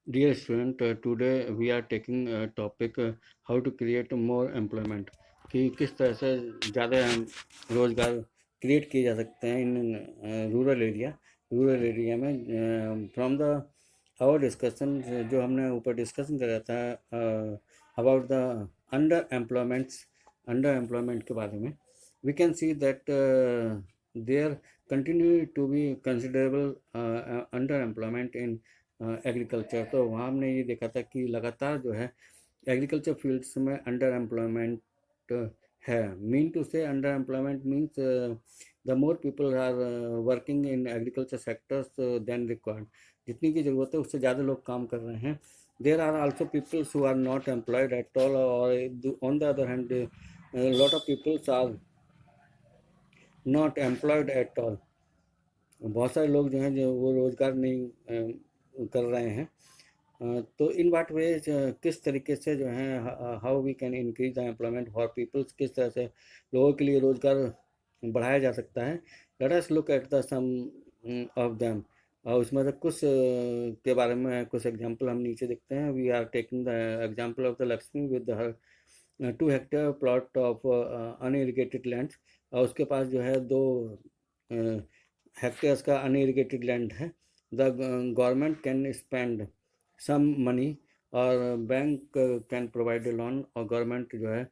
Dear student, today we are taking a topic how to create more employment कि किस तरह से ज़्यादा रोज़गार क्रिएट किए जा सकते हैं इन रूरल एरिया में फ्रॉम द आवर डिस्कशन जो हमने ऊपर डिस्कशन करा था अबाउट द अंडर एम्प्लॉयमेंट के बारे में we can see that there continue to be considerable underemployment in agriculture. तो वहाँ हमने ये देखा था कि लगातार जो है एग्रीकल्चर फील्ड्स में अंडर एम्प्लॉयमेंट है। Mean to say underemployment means the more people are working in agriculture sectors than required. जितनी की ज़रूरत है उससे ज़्यादा लोग काम कर रहे हैं। There are also peoples who are not employed at all, और on the other hand lot of peoples are not employed at all. बहुत सारे लोग जो हैं जो वो रोज़गार नहीं कर रहे हैं। तो इन वाट वेज किस तरीके से जो है how we can increase the employment for peoples, किस तरह से लोगों के लिए रोज़गार बढ़ाया जा सकता है। Let us look at the some of them, और उसमें से कुछ के बारे में कुछ एग्जांपल हम नीचे देखते हैं। We are taking the example of the Lakshmi with her 2 hectare plot of unirrigated land, और उसके पास जो है 2 हेक्टेयर्स का अनइरिगेटेड लैंड है। The government can spend some money, और bank can provide a loan, और गवर्नमेंट जो है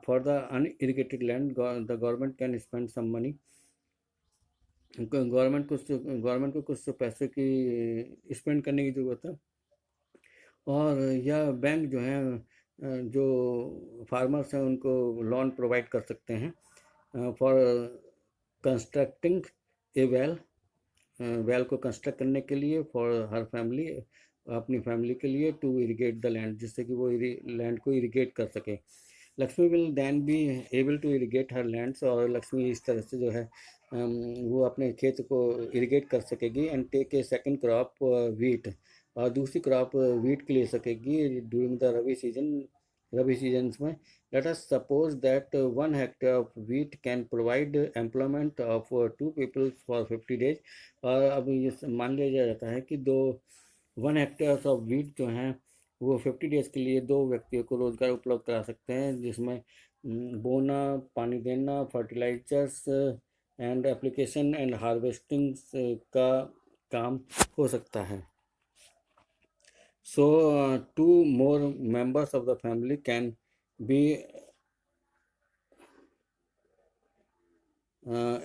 for the unirrigated land the government can spend some money. Government को कुछ पैसे की स्पेंड करने की ज़रूरत है, और यह बैंक जो है जो फार्मर्स हैं उनको लोन प्रोवाइड कर सकते हैं for constructing A well, well को कंस्ट्रक्ट करने के लिए, फॉर हर फैमिली, अपनी फैमिली के लिए, टू इरिगेट द लैंड, जिससे कि वो लैंड को इरिगेट कर सके। Lakshmi will then be able to irrigate her lands, और लक्ष्मी इस तरह से जो है वो अपने खेत को इरिगेट कर सकेगी। And take a second crop wheat, और दूसरी क्रॉप वीट की ले सकेगी ड्यूरिंग द रबी सीजन्स में। Let us suppose that 1 hectare of wheat can provide employment of 2 people for 50 days. और अब ये मान लिया जाता है कि 1 हेक्टेयर ऑफ वीट जो हैं वो 50 डेज के लिए 2 व्यक्तियों को रोज़गार उपलब्ध करा सकते हैं, जिसमें बोना, पानी देना, fertilisers and application and harvesting का काम हो सकता है। So, 2 more members of the family can be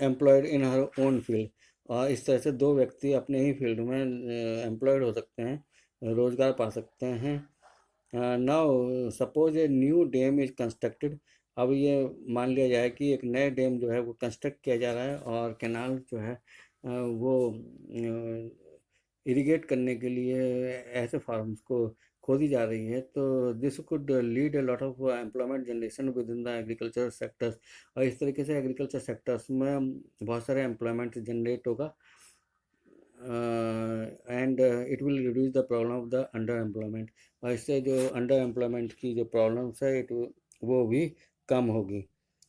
employed in her own field, और इस तरह से 2 व्यक्ति अपने ही फील्ड में एम्प्लॉयड हो सकते हैं, रोज़गार पा सकते हैं। Now suppose a new dam is constructed. अब ये मान लिया जाए कि एक नए डैम जो है वो कंस्ट्रक्ट किया जा रहा है, और कैनाल जो है वो इरिगेट करने के लिए ऐसे फार्म्स को खोदी जा रही है। तो this could lead a lot of employment generation with in the agriculture sectors, और इस तरीके से एग्रीकल्चर सेक्टर्स में बहुत सारे एम्प्लॉयमेंट जनरेट होगा, and it will reduce the problem of the under employment, और इससे जो अंडर एम्प्लॉयमेंट की जो प्रॉब्लम्स है वो भी कम होगी।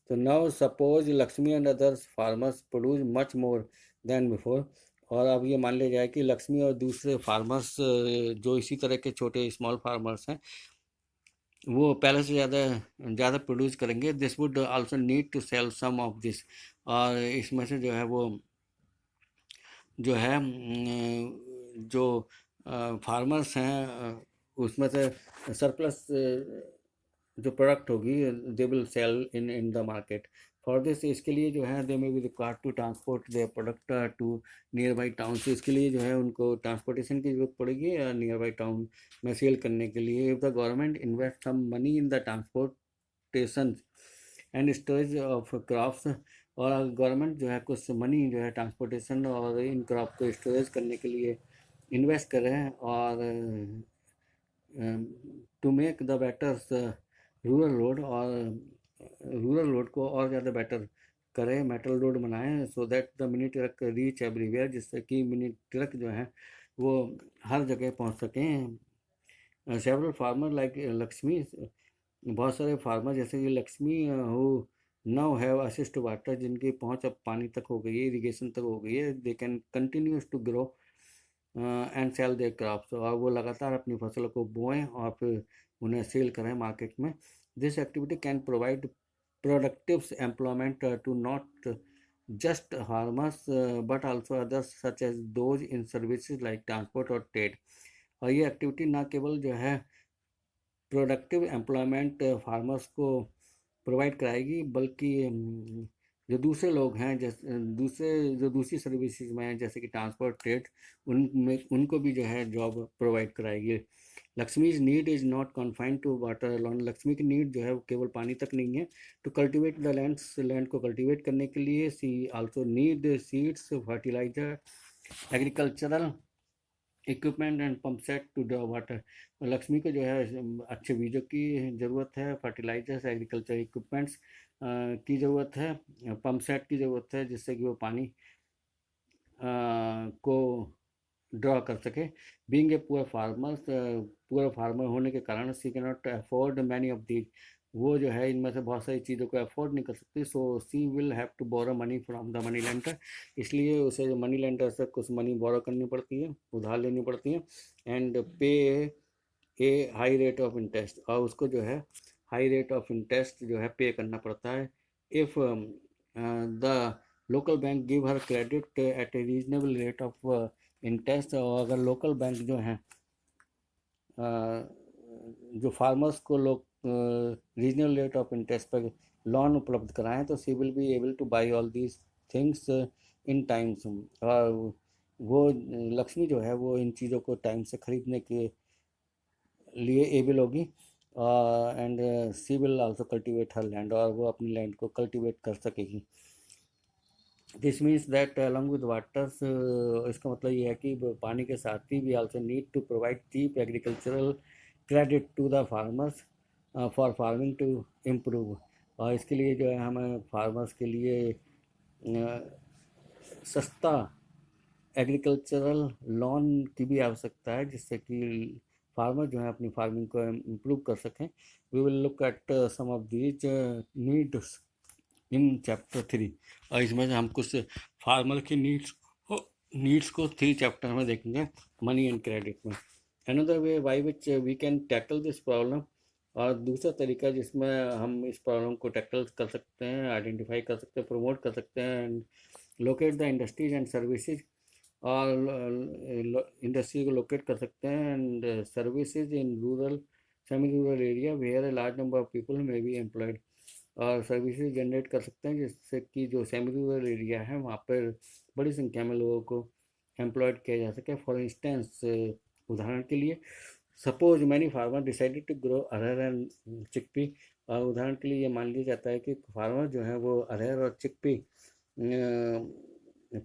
तो now suppose Lakshmi and others farmers produce much more than before. और अब ये मान लिया जाए कि लक्ष्मी और दूसरे फार्मर्स जो इसी तरह के छोटे स्मॉल फार्मर्स हैं वो पहले से ज़्यादा ज़्यादा प्रोड्यूस करेंगे। This would also need to sell some of this, और इसमें से जो है वो जो है जो फार्मर्स हैं उसमें से सरप्लस जो प्रोडक्ट होगी they will sell in the market. For this, इसके लिए जो है they may be required to transport their product to nearby town. से इसके लिए जो है उनको ट्रांसपोर्टेशन की जरूरत पड़ेगी नियर बाई टाउन में सेल करने के लिए। If the government invest some money in the transportation and storage of crops, और गवर्नमेंट जो है कुछ मनी जो है ट्रांसपोर्टेशन और इन क्रॉप को स्टोरेज करने के लिए इन्वेस्ट करें, और to make the better rural road, और रूरल रोड को और ज़्यादा बेटर करें, मेटल रोड बनाएं, so that the mini truck reach everywhere, जिससे कि मिनी ट्रक जो है वो हर जगह पहुंच सकें। सेवरल फार्मर लाइक लक्ष्मी, बहुत सारे फार्मर जैसे कि Lakshmi who now have assist to water, जिनकी पहुंच अब पानी तक हो गई है, इरिगेशन तक हो गई है, they can continues to grow and sell their crops, और वो लगातार अपनी फसलों को बोएं और फिर उन्हें सेल करें मार्केट में। This activity can provide productive employment to not just farmers but also others such as those in services like transport और trade। और ये एक्टिविटी ना केवल जो है प्रोडक्टिव एम्प्लॉयमेंट फार्मर्स को प्रोवाइड कराएगी, बल्कि जो दूसरे लोग हैं, जैसे दूसरी सर्विसेज में हैं जैसे कि ट्रांसपोर्ट ट्रेड, उनमें उनको भी जो है जॉब प्रोवाइड कराएगी। Lakshmi's need is not confined to water alone. Lakshmi की नीड जो है वो केवल पानी तक नहीं है। टू कल्टिवेट द लैंड को कल्टिवेट करने के लिए she also need seeds, fertiliser, agricultural equipment and pump set to draw water. Lakshmi को जो है अच्छे बीजों की ज़रूरत है, फर्टिलाइजर्स, एग्रीकल्चर इक्विपमेंट्स की ज़रूरत है, पंप सेट की ज़रूरत है, जिससे कि वो पानी को ड्रॉ कर सके। बीइंग ए पुअर फार्मर होने के कारण she can not afford many of these, वो जो है इनमें से बहुत सारी चीज़ों को अफोर्ड नहीं कर सकती। So she will have to borrow money from the money lender, इसलिए उसे जो मनी लेंडर से कुछ मनी बोरो करनी पड़ती है, उधार लेनी पड़ती है। एंड पे ए हाई रेट ऑफ इंटरेस्ट, और उसको जो है हाई रेट ऑफ इंटरेस्ट जो है पे करना पड़ता है। If the local bank give her credit at A reasonable rate of interest, और अगर लोकल बैंक जो हैं जो फार्मर्स को लोग रीजनल रेट ऑफ इंटरेस्ट पर लोन उपलब्ध कराएं, तो she will be able to buy all these things in times. और वो लक्ष्मी जो है वो इन चीज़ों को टाइम से खरीदने के लिए एबल होगी। And she will also cultivate her land, और वो अपनी लैंड को कल्टिवेट कर सकेगी। This means that along with waters, इसका मतलब ये है कि पानी के साथ ही we also need to provide cheap agricultural credit to the farmers for farming to improve. और इसके लिए जो है हमें फार्मर्स के लिए सस्ता एग्रीकल्चरल लोन की भी आवश्यकता है, जिससे कि फार्मर जो है अपनी फार्मिंग को इम्प्रूव कर सकें। We will look at some of these needs in chapter 3, और इसमें से हम कुछ फार्मर की नीड्स को 3 चैप्टर में देखेंगे, मनी एंड क्रेडिट में। Another way by which we can tackle this problem, और दूसरा तरीका जिसमें हम इस प्रॉब्लम को टैकल कर सकते हैं, आइडेंटिफाई कर सकते हैं, प्रमोट कर सकते हैं, and locate the industries and services, और इंडस्ट्री को लोकेट कर सकते हैं, and services in rural semi rural area where a large number of people may be employed, और सर्विसेज जनरेट कर सकते हैं जिससे कि जो सेमी रूरल एरिया है वहाँ पर बड़ी संख्या में लोगों को एम्प्लॉयड किया जा सके। फॉर इंस्टेंस, उदाहरण के लिए, suppose many farmer decided to grow arhar and chickpea, और उदाहरण के लिए ये मान लिया जाता है कि फार्मर जो है वो अरहर और चिकपी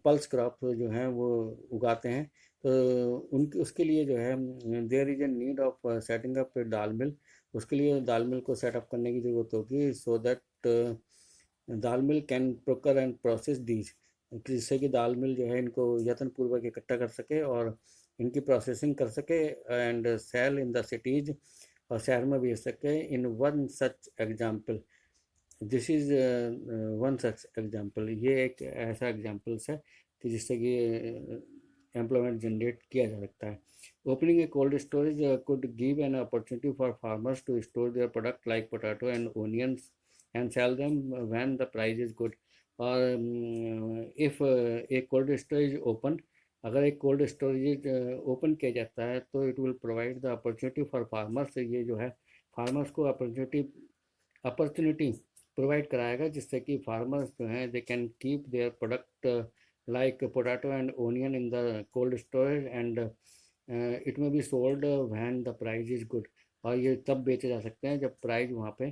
पल्स क्रॉप जो हैं वो उगाते हैं। तो उनके उसके लिए जो है there is a need of setting up dal mill, उसके लिए दाल मिल को सेटअप करने की ज़रूरत होगी, so that dal mill can procure and process these, जिससे कि दाल मिल जो है इनको यत्नपूर्वक इकट्ठा कर सके और इनकी प्रोसेसिंग कर सके, and sell in the cities, और शहर में बेच सके। In one such example, this is one such example, ये एक ऐसा एग्जाम्पल्स है कि जिससे कि एम्प्लॉयमेंट जनरेट किया जा सकता है। Opening A cold storage could give an opportunity for farmers to store their product like potato and onions and sell them when the price is good। और if a cold storage open, अगर एक cold storage open किया जाता है तो it will provide the opportunity for farmers, ये जो है फार्मर्स को अपॉर्चुनिटी प्रोवाइड कराएगा, जिससे कि फार्मर्स जो हैं they can keep their product like potato and onion in the cold storage, and it may be sold when the price is good, और ये तब बेचे जा सकते हैं जब प्राइस वहाँ पे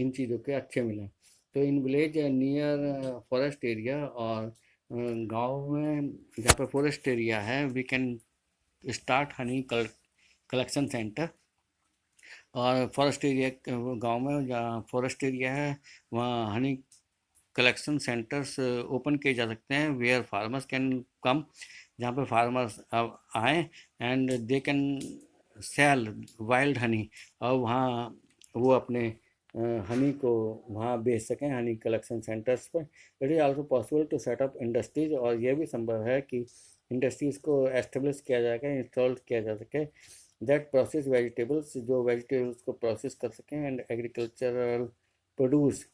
इन चीज़ों के अच्छे मिलें। तो in village near forest area, और गांव में जहाँ पे फॉरेस्ट एरिया है, we can start honey collection centre. और फॉरेस्ट एरिया, गांव में जहाँ फॉरेस्ट एरिया है वहाँ हनी कलेक्शन सेंटर्स ओपन किए जा सकते हैं, वेयर फार्मर्स कैन कम, जहाँ पे फार्मर्स आए and they can sell wild honey, और वहाँ वो अपने हनी को वहाँ बेच सकें, हनी कलेक्शन सेंटर्स पर। It is also possible to set up industries, और यह भी संभव है कि इंडस्ट्रीज़ को एस्टेब्लिश किया जाएगा, इंस्टॉल किया जा सके, दैट प्रोसेस वेजिटेबल्स, जो वेजिटेबल्स को प्रोसेस कर सकें, एंड एग्रीकल्चरल प्रोड्यूस,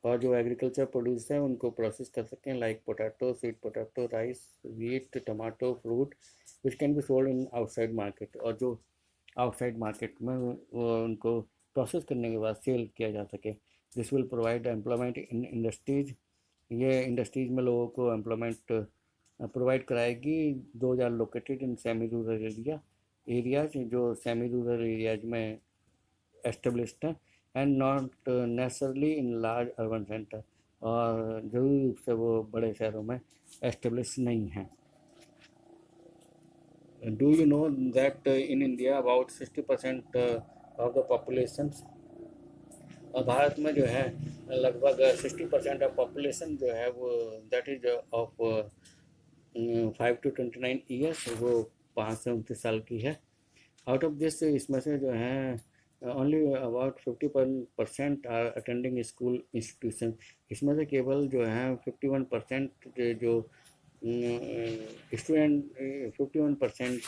और जो एग्रीकल्चर प्रोड्यूस है उनको प्रोसेस कर सकें, like potato, sweet potato, rice, wheat, tomato, fruit, which can be sold in outside market, और जो आउटसाइड मार्केट में वो उनको प्रोसेस करने के बाद सेल किया जा सके। This will provide employment in industries, ये इंडस्ट्रीज में लोगों को एम्प्लॉयमेंट प्रोवाइड कराएगी। Though are located in semi rural areas, जो सेमी रूरल एरियाज में एस्टेब्लिश्ड हैं, and not necessarily in large urban centre, और जरूरी रूप से वो बड़े शहरों में एस्टेब्लिश नहीं हैं। Do you know that in India about 60% of the population, Bharat में जो है लगभग 60% ऑफ पॉपुलेशन जो है वो that is of 5 to 29 years, वो 5 से 29 साल की है। आउट ऑफ दिस, इसमें से जो है only about 51% are attending school institution, इसमें से केवल जो है 51% जो स्टूडेंट 51%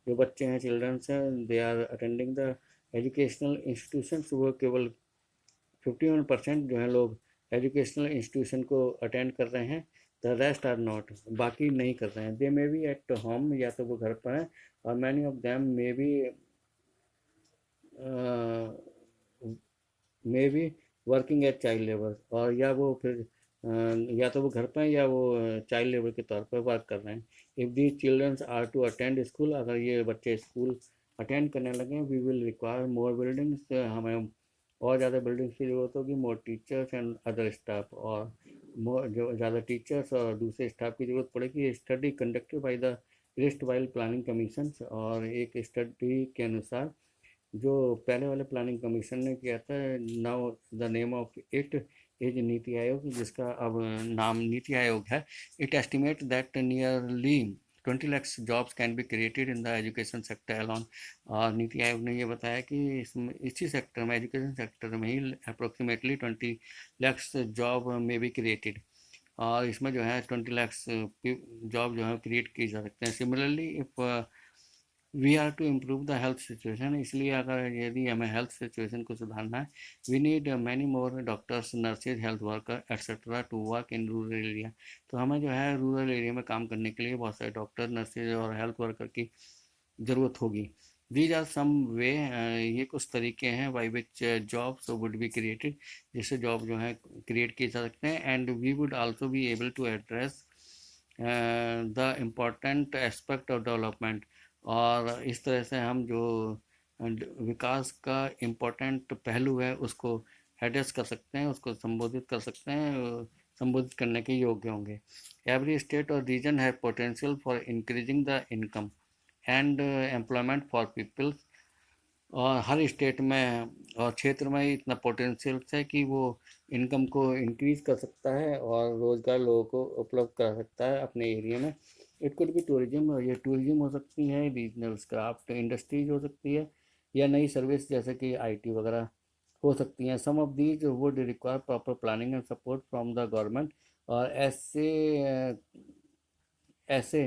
जो बच्चे हैं, चिल्ड्रंस हैं, they are attending the educational institutions, वो केवल 51% जो है लोग एजुकेशनल इंस्टीट्यूशन को अटेंड कर रहे हैं, द रेस्ट आर नॉट, बाकी नहीं कर रहे हैं। They may be at home, या तो वो घर पर हैं, और many of them may be working as child labour, और या वो फिर या तो वो घर पर हैं या वो चाइल्ड लेबर के तौर पर वर्क कर रहे हैं। If these childrens are to attend school, अगर ये बच्चे स्कूल अटेंड करने लगे, we will require more buildings, हमें और ज़्यादा बिल्डिंग्स की ज़रूरत होगी, more teachers and other staff, और मोर जो ज़्यादा टीचर्स और दूसरे स्टाफ की ज़रूरत पड़ेगी। Study conducted by the list while planning commission, और एक स्टडी के अनुसार जो पहले वाले प्लानिंग कमीशन ने किया था, now the name of it is NITI Aayog, जिसका अब नाम नीति आयोग है। It estimate that nearly 20 lakh jobs can be created in the education sector alone, और नीति आयोग ने ये बताया कि इसी सेक्टर में, एजुकेशन सेक्टर में ही अप्रोक्सीमेटली 20 लाख जॉब में बी क्रिएटेड, और इसमें जो है 20 लाख जॉब जो है क्रिएट की जा सकते हैं। Similarly if we are to improve the health situation, इसलिए अगर यदि हमें हेल्थ सिचुएशन को सुधारना है, we need many more doctors, nurses, health worker etcetera to work in rural area, तो हमें जो है रूरल एरिया में काम करने के लिए बहुत सारे डॉक्टर, नर्सेज और हेल्थ वर्कर की ज़रूरत होगी। दीज आर सम वे, ये कुछ तरीके हैं by which jobs would be created, जिससे जॉब जो है क्रिएट किए जा सकते हैं, and we would also be able to address the important aspect of development, और इस तरह से हम जो विकास का इम्पोर्टेंट पहलू है उसको एड्रेस कर सकते हैं, उसको संबोधित कर सकते हैं, संबोधित करने के योग्य होंगे। एवरी स्टेट और रीजन है potential for increasing the income and employment for peoples, और हर स्टेट में और क्षेत्र में इतना पोटेंशियल है कि वो इनकम को इंक्रीज कर सकता है और रोज़गार लोगों को उपलब्ध करा सकता है अपने एरिया में। इट कुड भी टूरिज्म, और ये टूरिज्म हो सकती है, रीजनल क्राफ्ट इंडस्ट्रीज हो सकती है, या नई सर्विस जैसे कि आईटी वगैरह हो सकती हैं। Some of these would require proper planning and support from the government, और ऐसे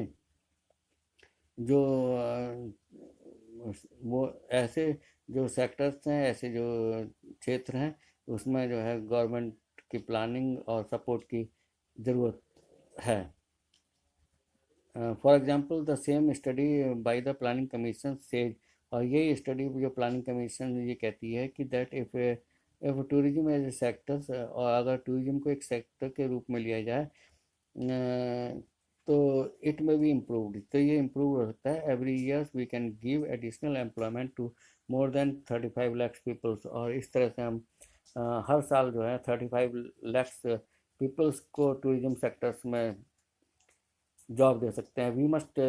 जो वो ऐसे जो सेक्टर्स हैं, ऐसे जो क्षेत्र हैं, उसमें जो है गवर्नमेंट की प्लानिंग और सपोर्ट की ज़रूरत है। For example the same study by the planning commission says, और यही स्टडी जो प्लानिंग कमीशन ये कहती है कि that if tourism as a sector, और अगर टूरिज्म को एक सेक्टर के रूप में लिया जाए तो इट में भी इम्प्रूवड, तो ये इम्प्रूव हो सकता है। Every years we can give additional employment to more than 35 lakh peoples, और इस तरह से हम हर साल जो है 35 लाख पीपल्स को टूरिज्म सेक्टर्स में जॉब दे सकते हैं। We must